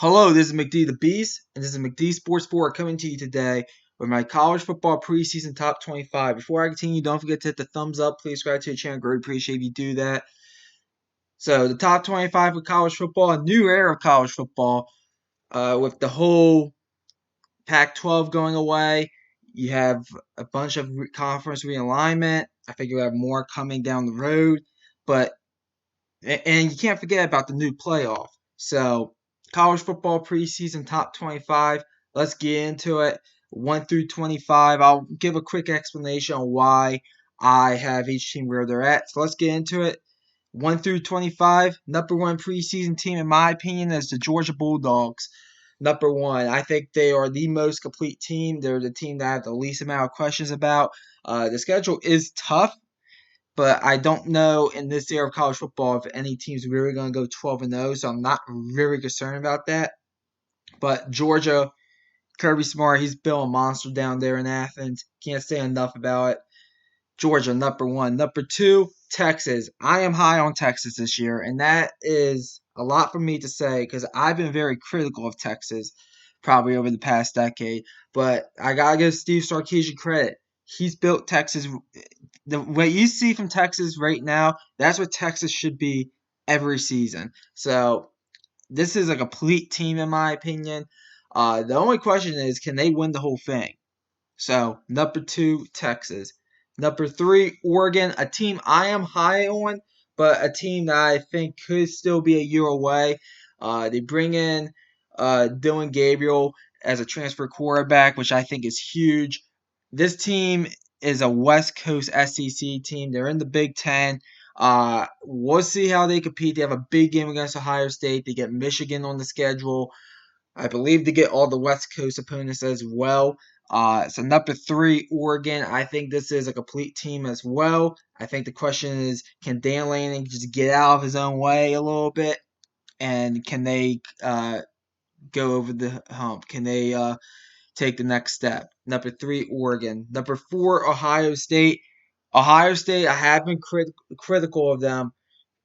Hello, this is McD the Beast, and this is McD Sports 4 coming to you today with my college football preseason top 25. Before I continue, don't forget to hit the thumbs up. Please subscribe to the channel. Greatly appreciate if you do that. So, the top 25 of college football, a new era of college football, with the whole Pac-12 going away. You have a bunch of conference realignment. I think you have more coming down the road, but and you can't forget about the new playoff. So, college football preseason top 25. Let's get into it. 1 through 25. I'll give a quick explanation on why I have each team where they're at. So, let's get into it. 1 through 25. Number one preseason team, in my opinion, is the Georgia Bulldogs. Number one, I think they are the most complete team. They're the team that I have the least amount of questions about. The schedule is tough, but I don't know in this era of college football if any team's really going to go 12-0, so I'm not very concerned about that. But Georgia, Kirby Smart, he's built a monster down there in Athens. Can't say enough about it. Georgia, number one. Number two, Texas. I am high on Texas this year, and that is a lot for me to say because I've been very critical of Texas probably over the past decade. But I got to give Steve Sarkisian credit. He's built Texas. What you see from Texas right now, that's what Texas should be every season. So this is a complete team, in my opinion. The only question is, can they win the whole thing? So, number two, Texas. Number three, Oregon, a team I am high on, but a team that I think could still be a year away. They bring in Dylan Gabriel as a transfer quarterback, which I think is huge. This team is a West Coast SEC team. They're in the Big Ten. We'll see how they compete. They have a big game against Ohio State. They get Michigan on the schedule. I believe they get all the West Coast opponents as well. So number three, Oregon. I think this is a complete team as well. I think the question is, can Dan Lanning just get out of his own way a little bit, and can they go over the hump? Can they take the next step? Number three, Oregon. Number four, Ohio State. Ohio State, I have been critical of them,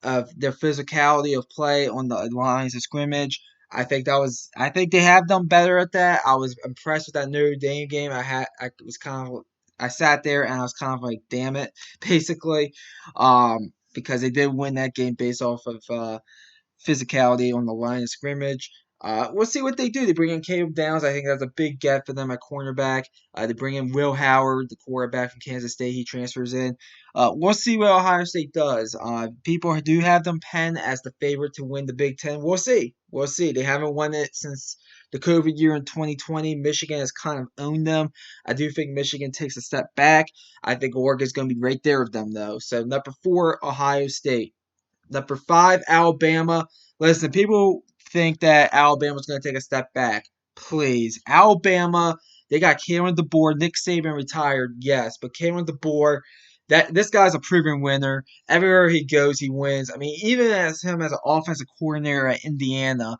of their physicality of play on the lines of scrimmage. I think they have done better at that. I was impressed with that Notre Dame game. I sat there and I was kind of like, damn it, basically, because they did win that game based off of physicality on the line of scrimmage. We'll see what they do. They bring in Caleb Downs. I think that's a big get for them at cornerback. They bring in Will Howard, the quarterback from Kansas State. He transfers in. We'll see what Ohio State does. People do have them pegged as the favorite to win the Big Ten. We'll see. We'll see. They haven't won it since the COVID year in 2020. Michigan has kind of owned them. I do think Michigan takes a step back. I think Oregon's going to be right there with them, though. So, number four, Ohio State. Number five, Alabama. Listen, people think that Alabama's going to take a step back. Please. Alabama, they got Kalen DeBoer. Nick Saban retired, yes, but Kalen DeBoer, this guy's a proven winner. Everywhere he goes, he wins. I mean, even as him as an offensive coordinator at Indiana,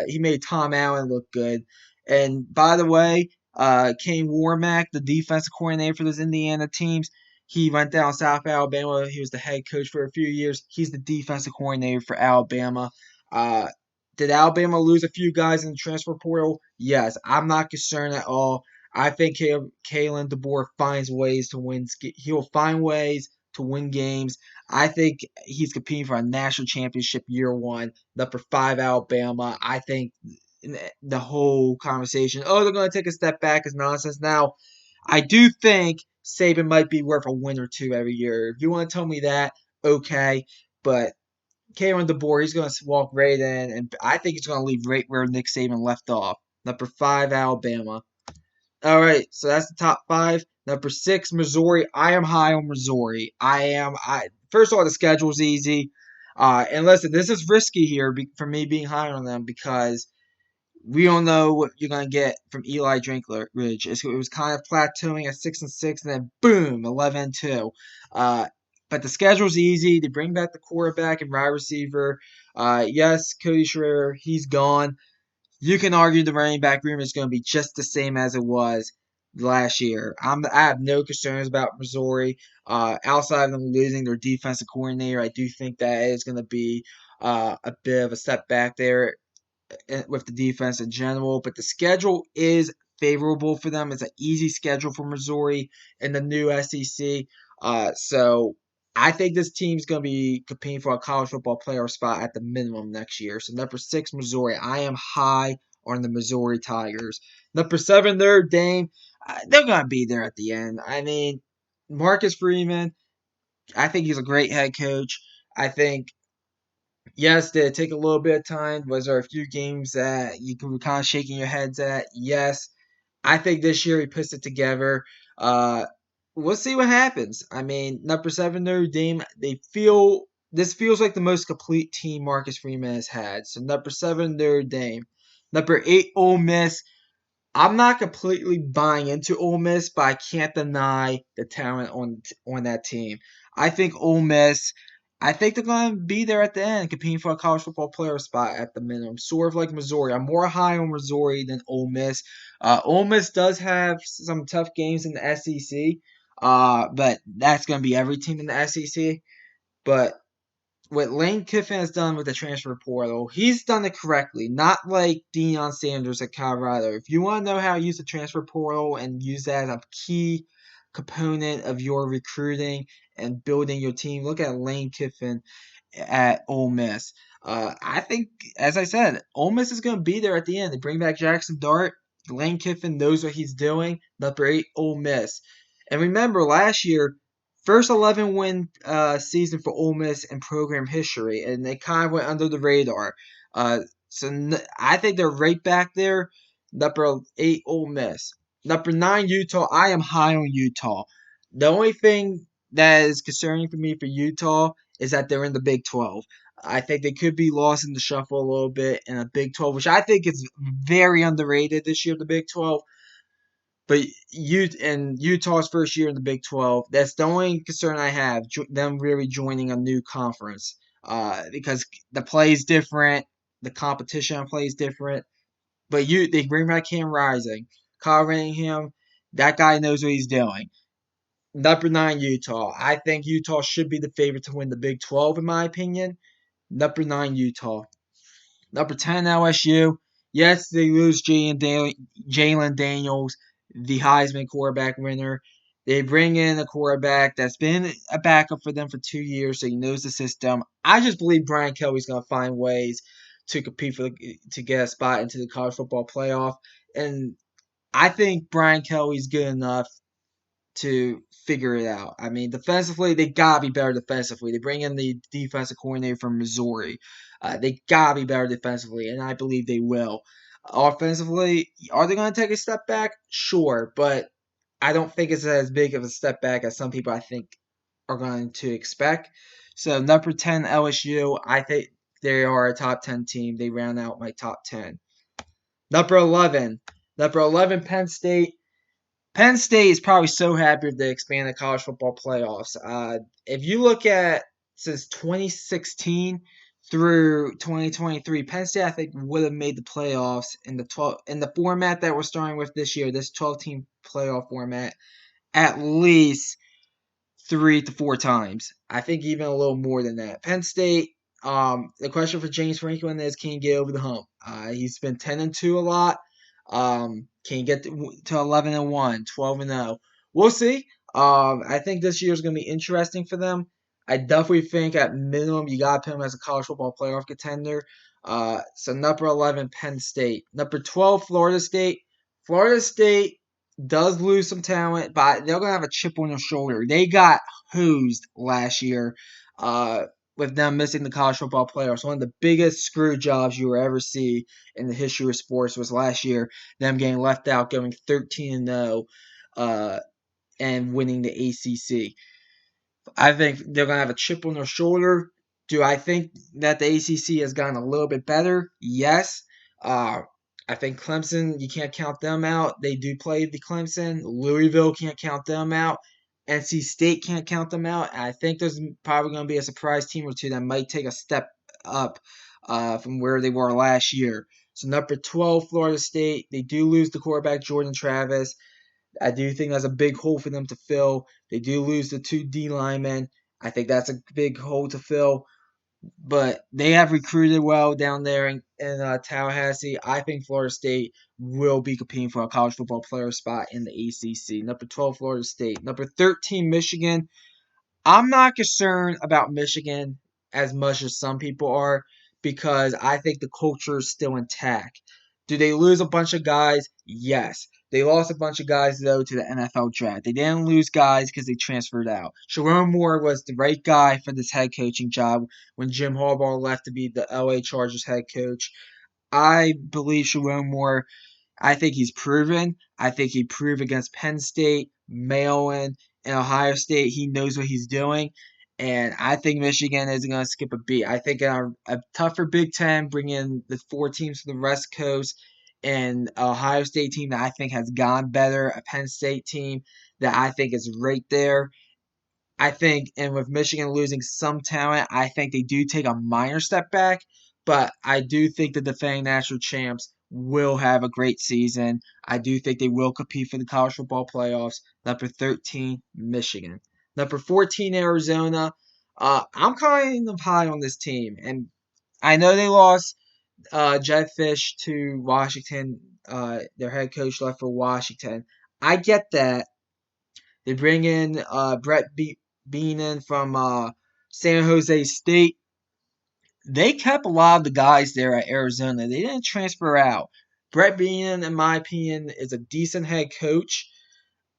he made Tom Allen look good. And by the way, Kane Warmack, the defensive coordinator for those Indiana teams, he went down South Alabama. He was the head coach for a few years. He's the defensive coordinator for Alabama. Uh, did Alabama lose a few guys in the transfer portal? Yes. I'm not concerned at all. I think Kalen DeBoer finds ways to win. He'll find ways to win games. I think he's competing for a national championship year one. Number five, Alabama. I think the whole conversation, oh, they're going to take a step back, is nonsense. Now, I do think Saban might be worth a win or two every year. If you want to tell me that, okay. But Kalen DeBoer, he's going to walk right in, and I think he's going to leave right where Nick Saban left off. Number five, Alabama. All right, so that's the top five. Number six, Missouri. I am high on Missouri. First of all, the schedule's easy. And listen, this is risky here for me being high on them because we don't know what you're gonna get from Eli Drinkledge. It was kind of plateauing at 6-6, and then boom, 11-2. But the schedule's easy. They bring back the quarterback and wide receiver. Yes, Cody Schrader, he's gone. You can argue the running back room is going to be just the same as it was last year. I have no concerns about Missouri. Outside of them losing their defensive coordinator, I do think that is going to be a bit of a step back there. with the defense in general. But the schedule is favorable for them. It's an easy schedule for Missouri in the new SEC. So I think this team's going to be competing for a college football playoff spot at the minimum next year. So number 6, Missouri. I am high on the Missouri Tigers. Number 7, Notre Dame. They're going to be there at the end. I mean, Marcus Freeman, I think he's a great head coach. I think, yes, did it take a little bit of time? Was there a few games that you were kind of shaking your heads at? Yes. I think this year he puts it together. Uh, we'll see what happens. I mean, number 7, Notre Dame, this feels like the most complete team Marcus Freeman has had. So number 7, Notre Dame. Number 8, Ole Miss. I'm not completely buying into Ole Miss, but I can't deny the talent on that team. I think Ole Miss. I think they're going to be there at the end, competing for a college football player spot at the minimum, sort of like Missouri. I'm more high on Missouri than Ole Miss. Ole Miss does have some tough games in the SEC, but that's going to be every team in the SEC. But what Lane Kiffin has done with the transfer portal, he's done it correctly. Not like Deion Sanders at Colorado. If you want to know how to use the transfer portal and use that as a key component of your recruiting and building your team, look at Lane Kiffin at Ole Miss. I think, as I said, Ole Miss is going to be there at the end. They bring back Jackson Dart. Lane Kiffin knows what he's doing. Number 8, Ole Miss. And remember, last year, first 11 win season for Ole Miss in program history, and they kind of went under the radar. I think they're right back there. Number 8, Ole Miss. Number 9, Utah. I am high on Utah. The only thing that is concerning for me for Utah is that they're in the Big 12. I think they could be lost in the shuffle a little bit in a Big 12, which I think is very underrated this year, the Big 12. But Utah's first year in the Big 12, that's the only concern I have, them really joining a new conference. Because the play is different, the competition on play is different. But they bring back Cam Rising, Kyle Ranningham, that guy knows what he's doing. Number 9, Utah. I think Utah should be the favorite to win the Big 12, in my opinion. Number 9, Utah. Number 10, LSU. Yes, they lose Jalen Daniels, the Heisman quarterback winner. They bring in a quarterback that's been a backup for them for 2 years, so he knows the system. I just believe Brian Kelly's going to find ways to compete to get a spot into the college football playoff. And I think Brian Kelly's good enough to figure it out. I mean, defensively, they gotta be better defensively. They bring in the defensive coordinator from Missouri. They gotta be better defensively, and I believe they will. Offensively, are they going to take a step back? Sure, but I don't think it's as big of a step back as some people I think are going to expect. So number 10, LSU. I think they are a top 10 team. They round out my top 10. Number 11. Number 11, Penn State. Penn State is probably so happy with the expanded college football playoffs. If you look at since 2016 through 2023, Penn State I think would have made the playoffs in the format that we're starting with this year, this 12-team playoff format, at least 3 to 4 times. I think even a little more than that. Penn State. The question for James Franklin is, can he get over the hump? He's been 10-2 a lot. Can you get to 11-1, 12-0? We'll see. I think this year is going to be interesting for them. I definitely think at minimum you got to put them as a college football playoff contender. So number 11, Penn State. Number 12, Florida State. Florida State does lose some talent, but they're going to have a chip on their shoulder. They got hosed last year. With them missing the college football playoffs. One of the biggest screw jobs you will ever see in the history of sports was last year, them getting left out, going 13-0, and winning the ACC. I think they're going to have a chip on their shoulder. Do I think that the ACC has gotten a little bit better? Yes. I think Clemson, you can't count them out. They do play the Clemson. Louisville can't count them out. NC State can't count them out. And I think there's probably going to be a surprise team or two that might take a step up from where they were last year. So number 12, Florida State. They do lose the quarterback, Jordan Travis. I do think that's a big hole for them to fill. They do lose the 2 D linemen. I think that's a big hole to fill. But they have recruited well down there in Tallahassee. I think Florida State will be competing for a college football player spot in the ACC. Number 12, Florida State. Number 13, Michigan. I'm not concerned about Michigan as much as some people are because I think the culture is still intact. Do they lose a bunch of guys? Yes. They lost a bunch of guys, though, to the NFL draft. They didn't lose guys because they transferred out. Sharon Moore was the right guy for this head coaching job when Jim Harbaugh left to be the LA Chargers head coach. I believe Sharon Moore. I think he's proven. I think he proved against Penn State, Maryland, and Ohio State. He knows what he's doing. And I think Michigan isn't going to skip a beat. I think a tougher Big Ten, bring in the four teams from the West Coast, and Ohio State team that I think has gone better, a Penn State team that I think is right there. I think, and with Michigan losing some talent, I think they do take a minor step back, but I do think the defending national champs will have a great season. I do think they will compete for the college football playoffs. Number 13, Michigan. Number 14, Arizona. I'm kind of high on this team, and I know they lost Jed Fish to Washington. Their head coach left for Washington. I get that. They bring in Beenan from San Jose State. They kept a lot of the guys there at Arizona. They didn't transfer out. Brett Beenan, in my opinion, is a decent head coach.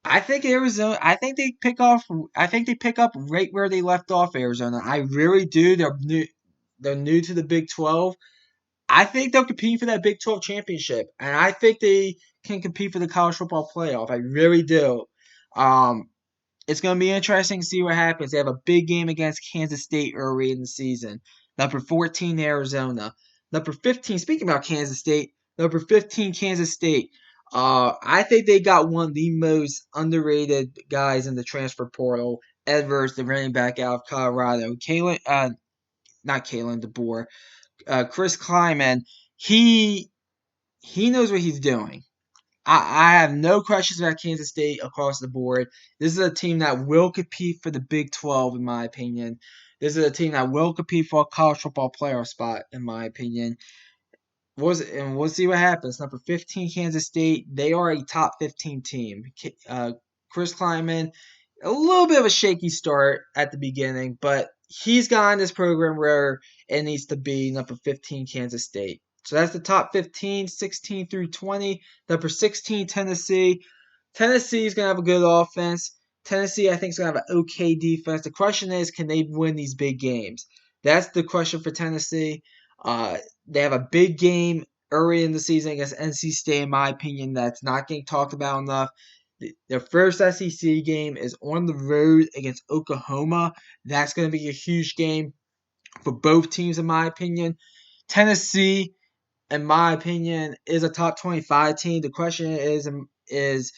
I think Arizona. I think they pick off. I think they pick up right where they left off. Arizona. I really do. They're new. They're new to the Big 12. I think they'll compete for that Big 12 championship, and I think they can compete for the college football playoff. I really do. Um, it's going to be interesting to see what happens. They have a big game against Kansas State early in the season. Number 14, Arizona. Number 15, speaking about Kansas State, number 15, Kansas State. I think they got one of the most underrated guys in the transfer portal. Edwards, the running back out of Colorado. Not Kalen DeBoer. Chris Kleiman. He knows what he's doing. I have no questions about Kansas State across the board. This is a team that will compete for the Big 12, in my opinion. This is a team that will compete for a college football playoff spot, in my opinion. And we'll see what happens. Number 15, Kansas State. They are a top 15 team. Chris Kleiman, a little bit of a shaky start at the beginning, but he's gotten this program where it needs to be. Number 15, Kansas State. So that's the top 15, 16 through 20. Number 16, Tennessee. Tennessee is going to have a good offense. Tennessee, I think, is going to have an okay defense. The question is, can they win these big games? That's the question for Tennessee. They have a big game early in the season against NC State, in my opinion, that's not getting talked about enough. Their first SEC game is on the road against Oklahoma. That's going to be a huge game for both teams, in my opinion. Tennessee, in my opinion, is a top 25 team. The question is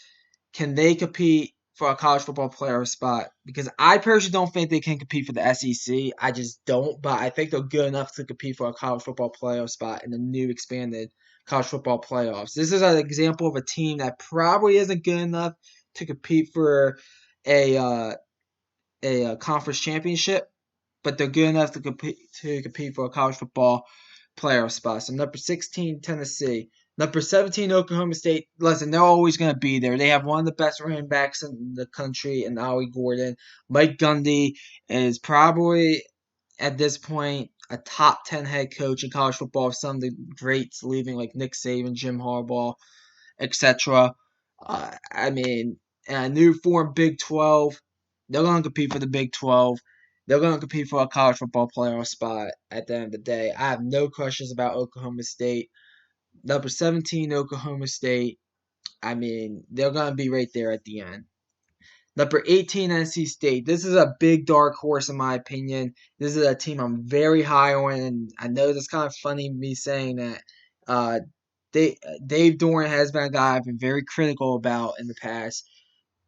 can they compete for a college football player spot? Because I personally don't think they can compete for the SEC. I just don't, but I think they're good enough to compete for a college football playoff spot in the new expanded college football playoffs. This is an example of a team that probably isn't good enough to compete for a conference championship, but they're good enough to compete for a college football playoff spot. So number 16, Tennessee. Number 17, Oklahoma State. Listen, they're always going to be there. They have one of the best running backs in the country in Ollie Gordon. Mike Gundy is probably, at this point, a top 10 head coach in college football. Some of the greats leaving, like Nick Saban, Jim Harbaugh, etc. I mean, in a new form Big 12, they're going to compete for the Big 12. They're going to compete for a college football playoff spot at the end of the day. I have no questions about Oklahoma State. Number 17, Oklahoma State. I mean, they're going to be right there at the end. Number 18, NC State. This is a big dark horse, in my opinion. This is a team I'm very high on, and I know it's kind of funny me saying that. Uh, Dave Doran has been a guy I've been very critical about in the past,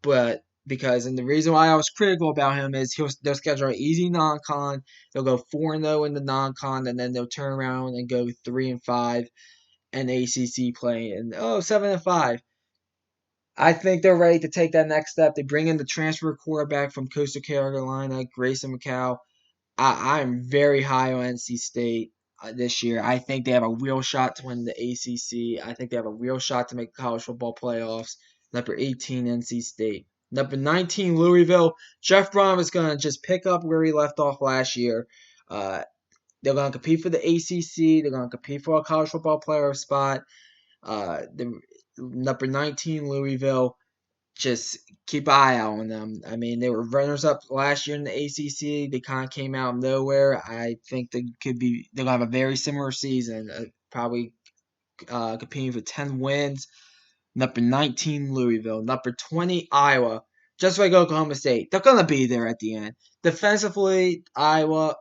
but and the reason why I was critical about him is they'll schedule an easy non-con. They'll go 4-0 in the non-con, and then they'll turn around and go 3-5 in ACC play, and 7-5. I think they're ready to take that next step. They bring in the transfer quarterback from Coastal Carolina, Grayson McCall. I'm very high on NC State. this year. I think they have a real shot to win the ACC. I think they have a real shot to make college football playoffs. Number 18, NC State. Number 19, Louisville. Jeff Brom is going to just pick up where he left off last year. Uh, they're going to compete for the ACC. They're going to compete for a college football playoff spot. The number 19, Louisville. Just keep an eye out on them. I mean, they were runners up last year in the ACC. They kind of came out of nowhere. I think they're gonna have a very similar season. Probably competing for 10 wins. Number 19, Louisville. Number 20, Iowa. Just like Oklahoma State, they're gonna be there at the end. Defensively, Iowa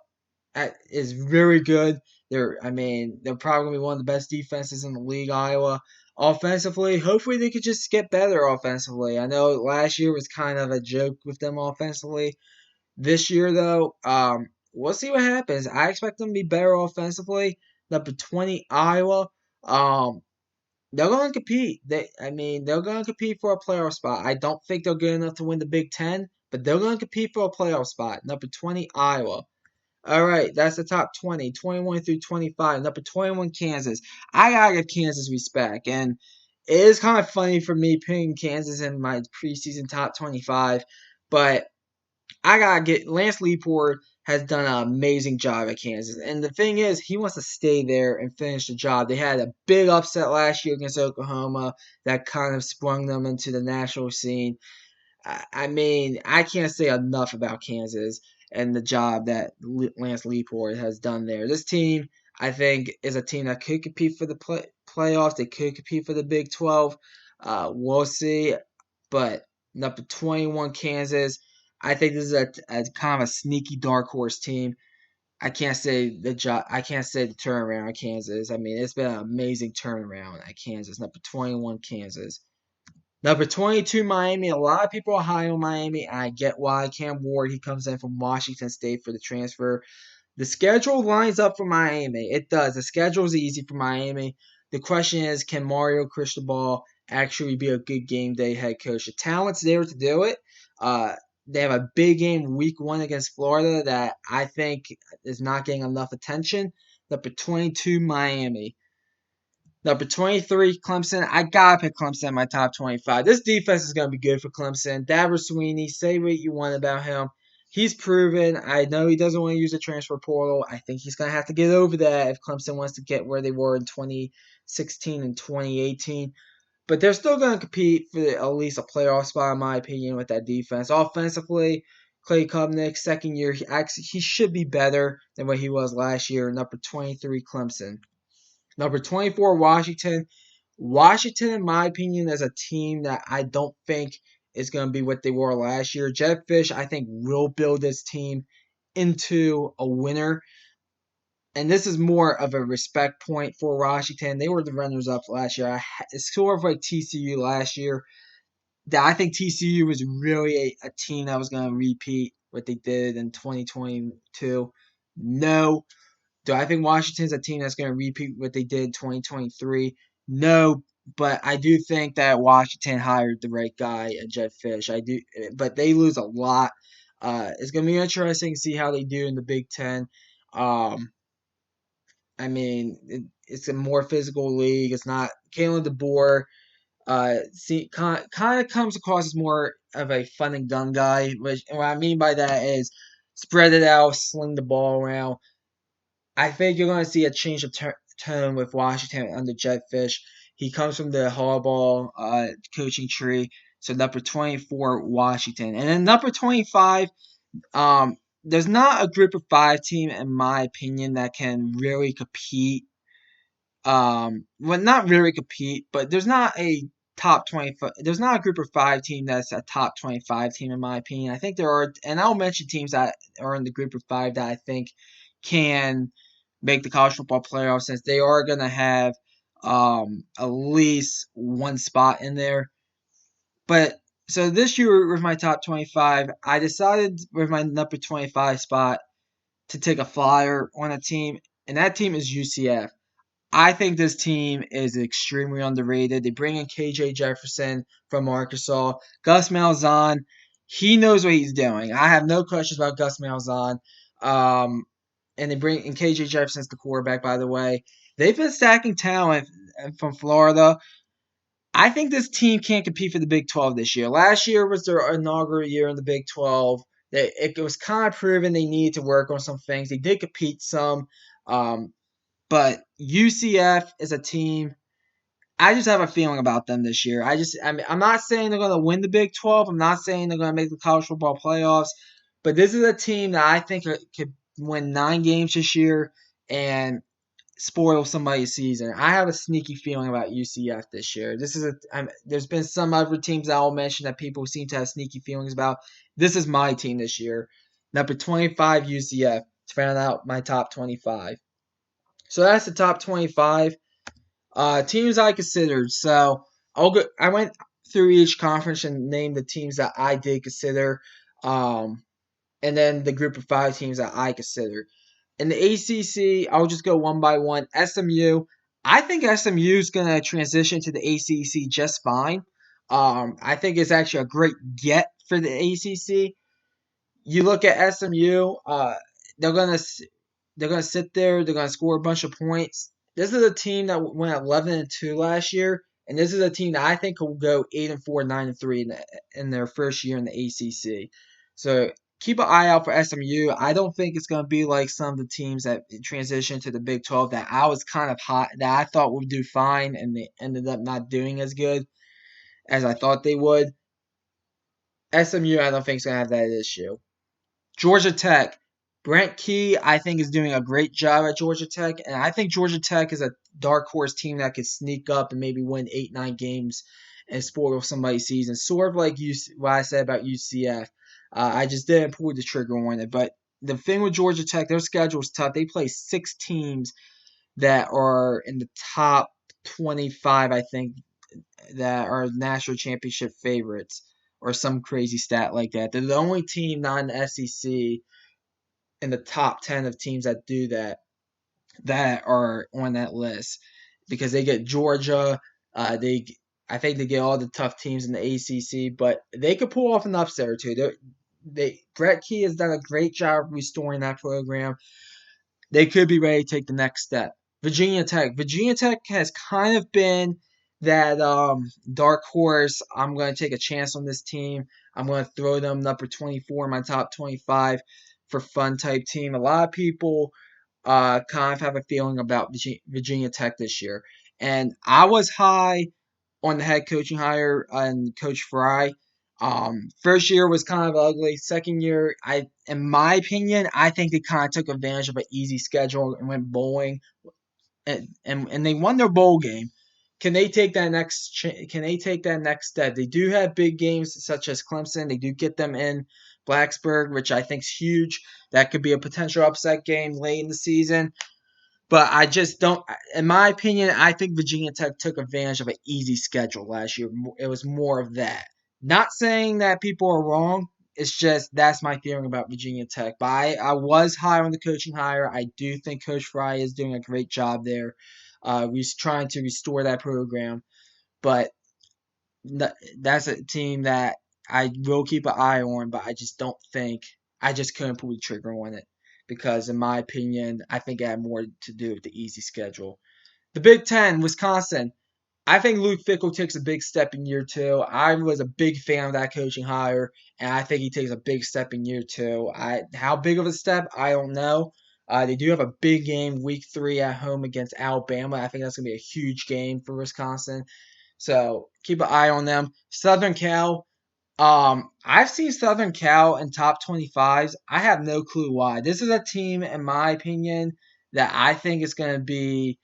is very good. They're probably gonna be one of the best defenses in the league. Iowa. Offensively, hopefully they could just get better offensively. I know last year was kind of a joke with them offensively. This year, though, we'll see what happens. I expect them to be better offensively. Number 20, Iowa. Um, they're going to compete. They're going to compete for a playoff spot. I don't think they're good enough to win the Big Ten, but they're going to compete for a playoff spot. Number 20, Iowa. All right, that's the top 20, 21 through 25. Number 21, Kansas. I gotta give Kansas respect, and it is kind of funny for me putting Kansas in my preseason top 25, but I gotta get Lance Leaport has done an amazing job at Kansas, and the thing is, he wants to stay there and finish the job. They had a big upset last year against Oklahoma that kind of sprung them into the national scene. I can't say enough about Kansas and the job that Lance Leaport has done there. This team, I think, is a team that could compete for the playoffs. They could compete for the Big 12. We'll see. But number 21, Kansas, I think this is a kind of a sneaky dark horse team. I can't say the job. I can't say the turnaround at Kansas. I mean, it's been an amazing turnaround at Kansas. Number 21, Kansas. Number 22, Miami. A lot of people are high on Miami. I get why. Cam Ward, he comes in from Washington State for the transfer. The schedule lines up for Miami. It does. The schedule is easy for Miami. The question is, can Mario Cristobal actually be a good game day head coach? The talent's there to do it. They have a big game week 1 against Florida that I think is not getting enough attention. Number 22, Miami. Number 23, Clemson. I gotta pick Clemson in my top 25. This defense is gonna be good for Clemson. Dabo Swinney, say what you want about him. He's proven. I know he doesn't want to use the transfer portal. I think he's gonna have to get over that if Clemson wants to get where they were in 2016 and 2018. But they're still gonna compete for at least a playoff spot, in my opinion, with that defense. Offensively, Clay Kubnik, second year, he should be better than what he was last year. Number 23, Clemson. Number 24, Washington. Washington, in my opinion, is a team that I don't think is going to be what they were last year. Jedd Fisch, I think, will build this team into a winner. And this is more of a respect point for Washington. They were the runners-up last year. It's sort of like TCU last year. I think TCU was really a team that was going to repeat what they did in 2022. No. Do I think Washington's a team that's going to repeat what they did in 2023? No, but I do think that Washington hired the right guy at Jedd Fisch. I do, but they lose a lot. It's going to be interesting to see how they do in the Big Ten. Um, it's a more physical league. It's not Kalen DeBoer. Kind of comes across as more of a fun and gun guy. Which what I mean by that is spread it out, sling the ball around. I think you're going to see a change of tone with Washington under Jedd Fisch. He comes from the Harbaugh coaching tree. So number 24, Washington. And then number 25, there's not a group of 5 team, in my opinion, that can really compete. Well, not really compete, but there's not a top 25. There's not a group of 5 team that's a top 25 team, in my opinion. I think there are, and I'll mention teams that are in the group of 5 that I think can make the college football playoffs, since they are going to have at least one spot in there. But so this year with my top 25, I decided with my number 25 spot to take a flyer on a team, and that team is UCF. I think this team is extremely underrated. They bring in KJ Jefferson from Arkansas. Gus Malzahn, he knows what he's doing. I have no questions about Gus Malzahn. and they bring in KJ Jefferson's the quarterback, by the way. They've been stacking talent from Florida. I think this team can't compete for the Big 12 this year. Last year was their inaugural year in the Big 12. It was kind of proven they needed to work on some things. They did compete some, but UCF is a team. I just have a feeling about them this year. I'm not saying they're going to win the Big 12. I'm not saying they're going to make the college football playoffs, but this is a team that I think could win 9 games this year and spoil somebody's season. I have a sneaky feeling about UCF this year. There's been some other teams that I'll mention that people seem to have sneaky feelings about. This is my team this year. Number 25 UCF. To find out my top 25. So that's the top 25 teams I considered. So I went through each conference and named the teams that I did consider, and then the group of 5 teams that I considered. In the ACC, I'll just go one by one. SMU. I think SMU is going to transition to the ACC just fine. I think it's actually a great get for the ACC. You look at SMU. They're gonna they're gonna sit there. They're gonna score a bunch of points. This is a team that went 11-2 last year, and this is a team that I think will go 8-4, 9-3 in their first year in the ACC. So keep an eye out for SMU. I don't think it's gonna be like some of the teams that transitioned to the Big 12 that I was kind of hot that I thought would do fine, and they ended up not doing as good as I thought they would. SMU, I don't think is gonna have that issue. Georgia Tech. Brent Key, I think, is doing a great job at Georgia Tech, and I think Georgia Tech is a dark horse team that could sneak up and maybe win 8-9 games and spoil somebody's season. Sort of like what I said about UCF. I just didn't pull the trigger on it. But the thing with Georgia Tech, their schedule is tough. They play 6 teams that are in the top 25, I think, that are national championship favorites or some crazy stat like that. They're the only team not in the SEC in the top 10 of teams that do that are on that list because they get Georgia. I think they get all the tough teams in the ACC, but they could pull off an upset or two. Brett Key has done a great job restoring that program. They could be ready to take the next step. Virginia Tech. Virginia Tech has kind of been that dark horse. I'm going to take a chance on this team. I'm going to throw them number 24 in my top 25 for fun type team. A lot of people kind of have a feeling about Virginia Tech this year. And I was high on the head coaching hire and Coach Fry. First year was kind of ugly. Second year, in my opinion, I think they kind of took advantage of an easy schedule and went bowling, and they won their bowl game. Can they take that Can they take that next step? They do have big games such as Clemson. They do get them in Blacksburg, which I think is huge. That could be a potential upset game late in the season. But I just don't. In my opinion, I think Virginia Tech took advantage of an easy schedule last year. It was more of that. Not saying that people are wrong. It's just that's my feeling about Virginia Tech. But I was high on the coaching hire. I do think Coach Fry is doing a great job there. He's trying to restore that program. But that's a team that I will keep an eye on. But I just don't think I just couldn't pull the trigger on it because, in my opinion, I think it had more to do with the easy schedule. The Big Ten, Wisconsin. I think Luke Fickell takes a big step in year 2. I was a big fan of that coaching hire, and I think he takes a big step in year 2. How big of a step, I don't know. They do have a big game week 3 at home against Alabama. I think that's going to be a huge game for Wisconsin. So keep an eye on them. Southern Cal. I've seen Southern Cal in top 25s. I have no clue why. This is a team, in my opinion, that I think is going to be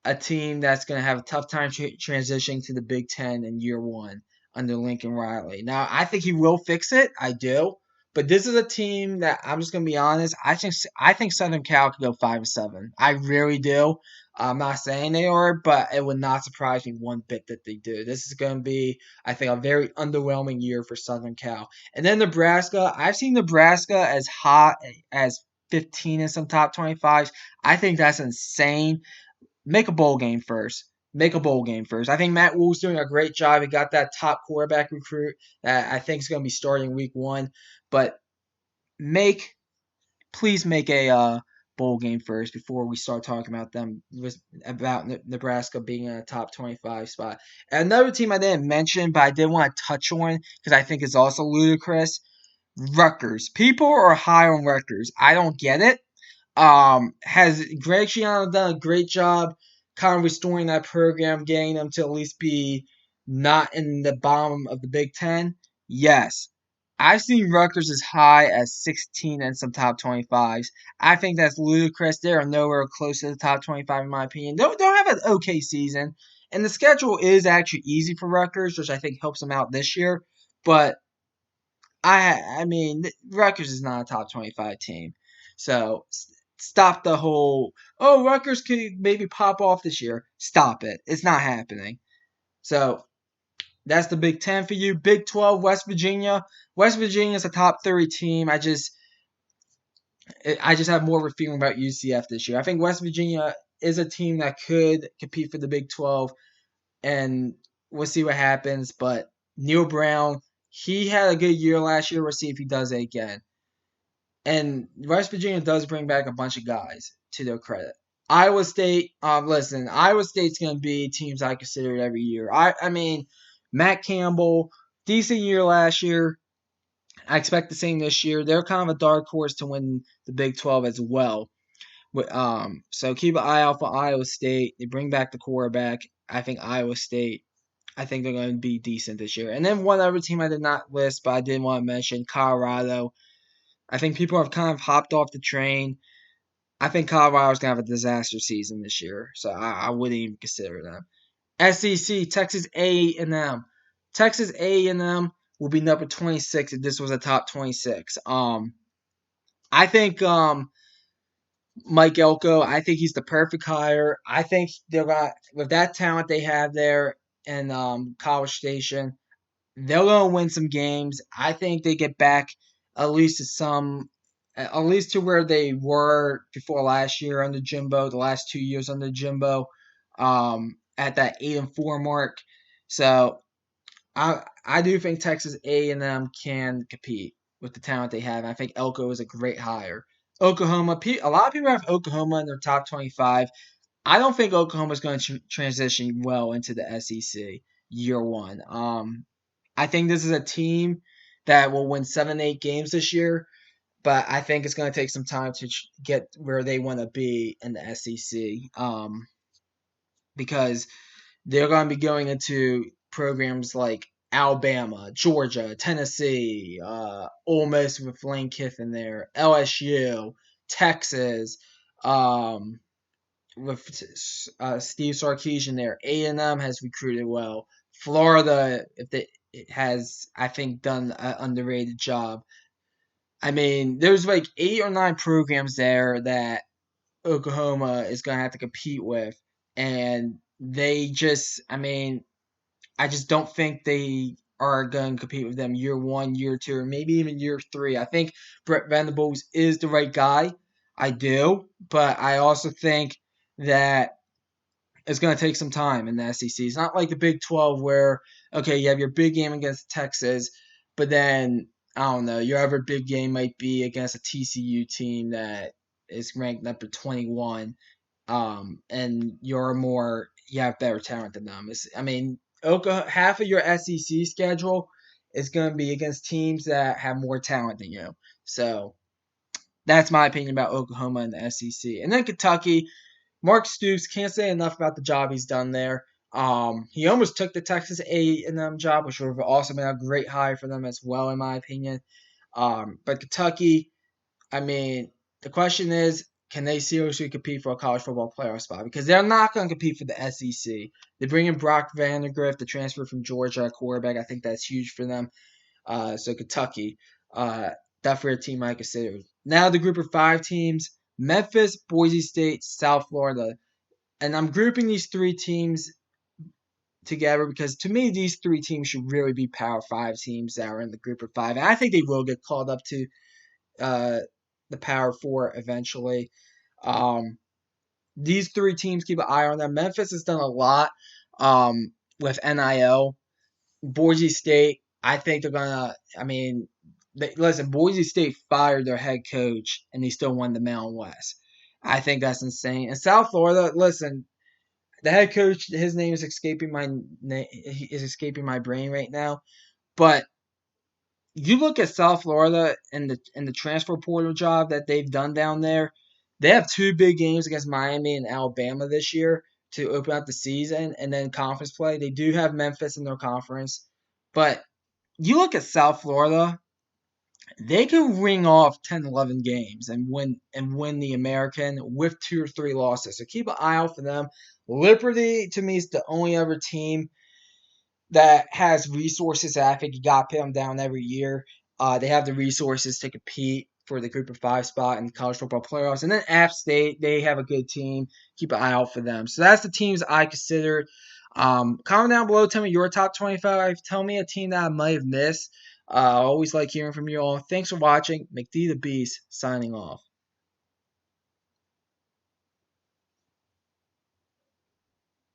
a team that's going to have a tough time transitioning to the Big Ten in year 1 under Lincoln Riley. Now, I think he will fix it. I do. But this is a team that I'm just going to be honest. I think Southern Cal could go 5-7. I really do. I'm not saying they are, but it would not surprise me one bit that they do. This is going to be, I think, a very underwhelming year for Southern Cal. And then Nebraska. I've seen Nebraska as hot as 15 in some top 25s. I think that's insane. Make a bowl game first. Make a bowl game first. I think Matt Wu's doing a great job. He got that top quarterback recruit that I think is going to be starting week 1. But please make a bowl game first before we start talking about them about Nebraska being in a top 25 spot. Another team I didn't mention, but I did want to touch on because I think it's also ludicrous. Rutgers. People are high on Rutgers. I don't get it. Has Greg Schiano done a great job kind of restoring that program, getting them to at least be not in the bottom of the Big Ten? Yes. I've seen Rutgers as high as 16 and some top 25s. I think that's ludicrous. They are nowhere close to the top 25 in my opinion. They'll have an okay season. And the schedule is actually easy for Rutgers, which I think helps them out this year. But I mean, Rutgers is not a top 25 team. So stop the whole, oh, Rutgers could maybe pop off this year. Stop it. It's not happening. So that's the Big Ten for you. Big 12, West Virginia. West Virginia is a top 30 team. I just have more of a feeling about UCF this year. I think West Virginia is a team that could compete for the Big 12, and we'll see what happens. But Neil Brown, he had a good year last year. We'll see if he does it again. And West Virginia does bring back a bunch of guys, to their credit. Iowa State, listen, Iowa State's going to be teams I consider it every year. I mean, Matt Campbell, decent year last year. I expect the same this year. They're kind of a dark horse to win the Big 12 as well. So keep an eye out for Iowa State. They bring back the quarterback. I think Iowa State, I think they're going to be decent this year. And then one other team I did not list, but I did want to mention, Colorado. I think people have kind of hopped off the train. I think Colorado's going to have a disaster season this year, so I wouldn't even consider them. SEC, Texas A&M. Texas A&M will be number 26 if this was a top 26. I think Mike Elko, I think he's the perfect hire. I think they're going with that talent they have there in College Station, they're gonna win some games. I think they get back at least to where they were before last year under Jimbo, the last 2 years under Jimbo, at that 8-4 mark. So I do think Texas A&M can compete with the talent they have. I think Elko is a great hire. Oklahoma, a lot of people have Oklahoma in their top 25. I don't think Oklahoma is going to transition well into the SEC year one. I think this is a team that will win 7, 8 games this year, but I think it's going to take some time to get where they want to be in the SEC. Because they're going to be going into programs like Alabama, Georgia, Tennessee, Ole Miss with Lane Kiffin there, LSU, Texas, with Steve Sarkisian there. A&M has recruited well. Florida, it has, I think, done an underrated job. I mean, there's like 8 or 9 programs there that Oklahoma is going to have to compete with. And I just don't think they are going to compete with them year one, year two, or maybe even year three. I think Brett Venables is the right guy. I do. But I also think that it's going to take some time in the SEC. It's not like the Big 12 where, okay, you have your big game against Texas, but then, I don't know, your other big game might be against a TCU team that is ranked number 21, and you have better talent than them. Half of your SEC schedule is going to be against teams that have more talent than you. So that's my opinion about Oklahoma and the SEC. And then Kentucky, Mark Stoops, can't say enough about the job he's done there. He almost took the Texas A&M job, which would have also been a great hire for them as well, in my opinion. But Kentucky, I mean, the question is, can they seriously compete for a college football playoff spot? Because they're not going to compete for the SEC. They bring in Brock Vandagriff, the transfer from Georgia, quarterback. I think that's huge for them. So Kentucky, definitely a team I consider. Now the group of 5 teams: Memphis, Boise State, South Florida. And I'm grouping these 3 teams together because to me these 3 teams should really be Power 5 teams that are in the group of 5. And I think they will get called up to the Power 4 eventually. These 3 teams, keep an eye on them. Memphis has done a lot with NIL. Boise State, I think they're gonna. Listen, Boise State fired their head coach, and they still won the Mountain West. I think that's insane. And South Florida, listen, the head coach, his name is escaping my brain right now. But you look at South Florida and the transfer portal job that they've done down there. They have two big games against Miami and Alabama this year to open up the season, and then conference play. They do have Memphis in their conference, but you look at South Florida, they can ring off 10, 11 games and win the American with 2 or 3 losses. So keep an eye out for them. Liberty to me is the only other team that has resources that I think you got to put them down every year. They have the resources to compete for the Group of Five spot in the college football playoffs. And then App State, they have a good team. Keep an eye out for them. So that's the teams I considered. Comment down below. Tell me your top 25. Tell me a team that I might have missed. I always like hearing from you all. Thanks for watching. McD the Beast signing off.